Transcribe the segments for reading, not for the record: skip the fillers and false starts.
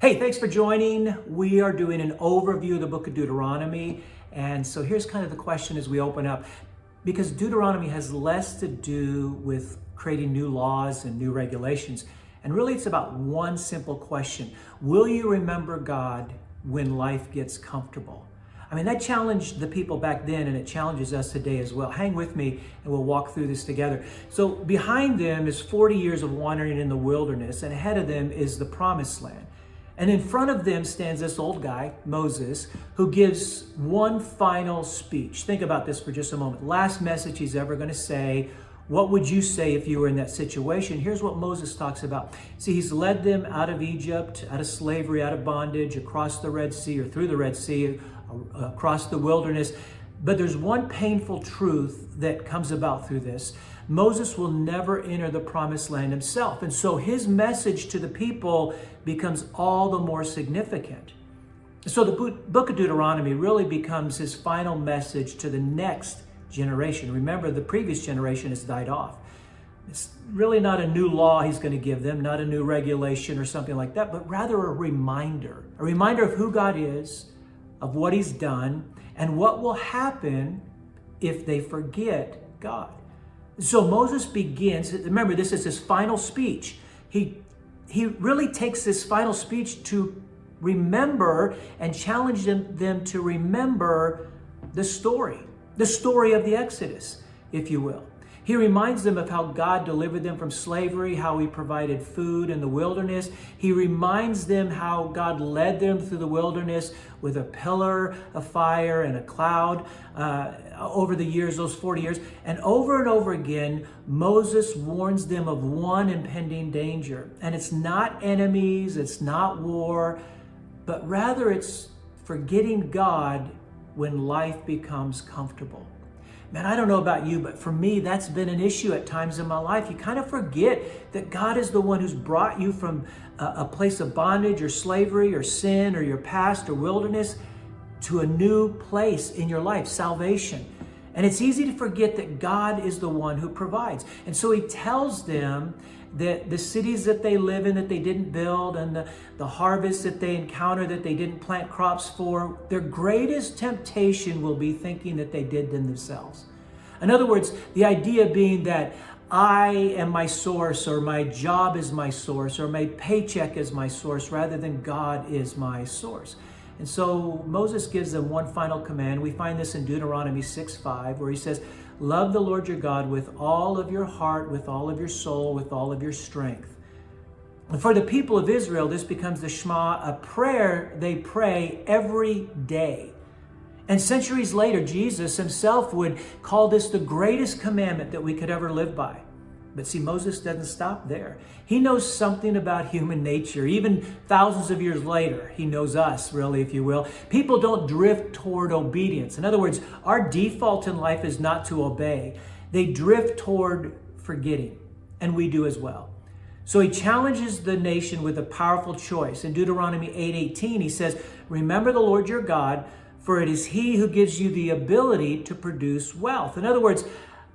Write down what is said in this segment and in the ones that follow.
Hey, thanks for joining. We are doing an overview of the Book of Deuteronomy. And so here's kind of the question as we open up. Because Deuteronomy has less to do with creating new laws and new regulations. And really it's about one simple question. Will you remember God when life gets comfortable? I mean, that challenged the people back then, and it challenges us today as well. Hang with me, and we'll walk through this together. So behind them is 40 years of wandering in the wilderness, and ahead of them is the promised land. And in front of them stands this old guy, Moses, who gives one final speech. Think about this for just a moment. Last message he's ever going to say. What would you say if you were in that situation? Here's what Moses talks about. See, he's led them out of Egypt, out of slavery, out of bondage, across the Red Sea or through the Red Sea, across the wilderness. But there's one painful truth that comes about through this. Moses will never enter the promised land himself. And so his message to the people becomes all the more significant. So the Book of Deuteronomy really becomes his final message to the next generation. Remember, the previous generation has died off. It's really not a new law he's going to give them, not a new regulation or something like that, but rather a reminder of who God is, of what he's done, and what will happen if they forget God. So Moses begins, remember this is his final speech. He really takes this final speech to remember and challenge them to remember the story of the Exodus, if you will. He reminds them of how God delivered them from slavery, how he provided food in the wilderness. He reminds them how God led them through the wilderness with a pillar of fire and a cloud over the years, those 40 years. And over again, Moses warns them of one impending danger. And it's not enemies, it's not war, but rather it's forgetting God when life becomes comfortable. Man, I don't know about you, but for me, that's been an issue at times in my life. You kind of forget that God is the one who's brought you from a place of bondage or slavery or sin or your past or wilderness to a new place in your life, salvation. And it's easy to forget that God is the one who provides. And so he tells them that the cities that they live in that they didn't build and the harvest that they encounter that they didn't plant crops for, their greatest temptation will be thinking that they did them themselves. In other words, the idea being that I am my source, or my job is my source, or my paycheck is my source, rather than God is my source. And so Moses gives them one final command. We find this in Deuteronomy 6:5, where he says, love the Lord your God with all of your heart, with all of your soul, with all of your strength. And for the people of Israel, this becomes the Shema, a prayer they pray every day. And centuries later, Jesus himself would call this the greatest commandment that we could ever live by. But see, Moses doesn't stop there. He knows something about human nature. Even thousands of years later, he knows us, really, if you will. People don't drift toward obedience. In other words, our default in life is not to obey. They drift toward forgetting, and we do as well. So he challenges the nation with a powerful choice. In Deuteronomy 8:18, he says, remember the Lord your God, for it is he who gives you the ability to produce wealth. In other words,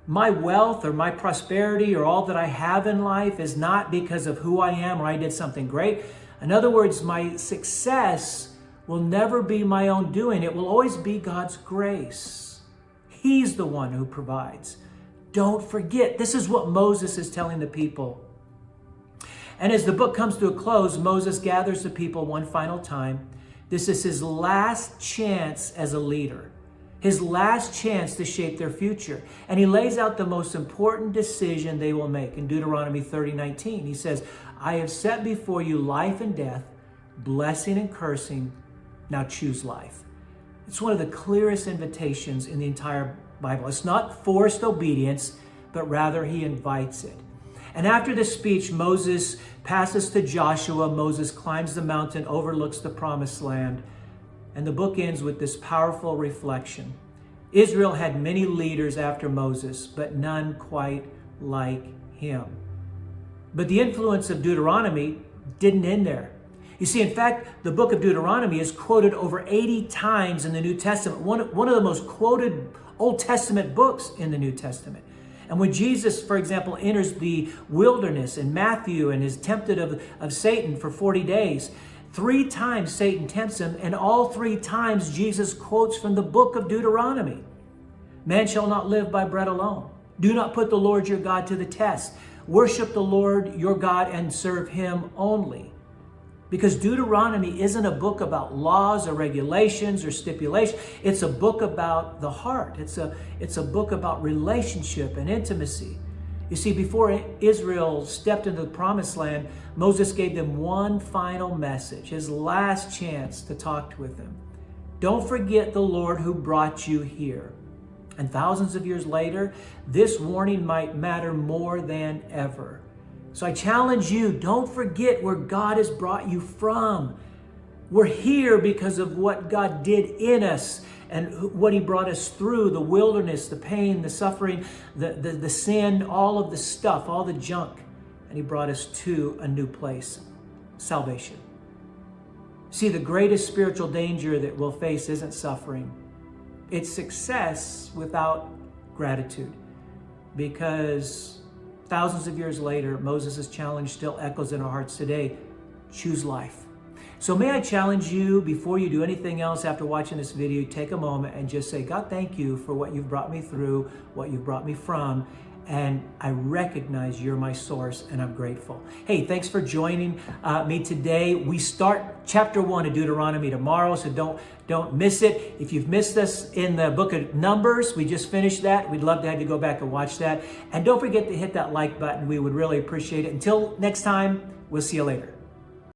my wealth or my prosperity or all that I have in life is not because of who I am or I did something great. In other words, my success will never be my own doing. It will always be God's grace. He's the one who provides. Don't forget. This is what Moses is telling the people. And as the book comes to a close, Moses gathers the people one final time. This is his last chance as a leader. His last chance to shape their future. And he lays out the most important decision they will make. In Deuteronomy 30:19, he says, I have set before you life and death, blessing and cursing. Now choose life. It's one of the clearest invitations in the entire Bible. It's not forced obedience, but rather he invites it. And after this speech, Moses passes to Joshua. Moses climbs the mountain, overlooks the promised land. And the book ends with this powerful reflection. Israel had many leaders after Moses, but none quite like him. But the influence of Deuteronomy didn't end there. You see, in fact, the book of Deuteronomy is quoted over 80 times in the New Testament, one of the most quoted Old Testament books in the New Testament. And when Jesus, for example, enters the wilderness in Matthew and is tempted of Satan for 40 days, 3 times Satan tempts him, and all 3 times Jesus quotes from the book of Deuteronomy. Man shall not live by bread alone. Do not put the Lord your God to the test. Worship the Lord your God and serve him only. Because Deuteronomy isn't a book about laws or regulations or stipulations. It's a book about the heart. It's a book about relationship and intimacy. You see, before Israel stepped into the promised land, Moses gave them one final message, his last chance to talk with him. Don't forget the Lord who brought you here. And thousands of years later, this warning might matter more than ever. So I challenge you, don't forget where God has brought you from. We're here because of what God did in us and what he brought us through, the wilderness, the pain, the suffering, the sin, all of the stuff, all the junk. And he brought us to a new place, salvation. See, the greatest spiritual danger that we'll face isn't suffering. It's success without gratitude. Because thousands of years later, Moses' challenge still echoes in our hearts today. Choose life. So may I challenge you, before you do anything else after watching this video, take a moment and just say, God, thank you for what you've brought me through, what you've brought me from, and I recognize you're my source, and I'm grateful. Hey, thanks for joining me today. We start chapter 1 of Deuteronomy tomorrow, so don't miss it. If you've missed us in the book of Numbers, we just finished that. We'd love to have you go back and watch that. And don't forget to hit that like button. We would really appreciate it. Until next time, we'll see you later.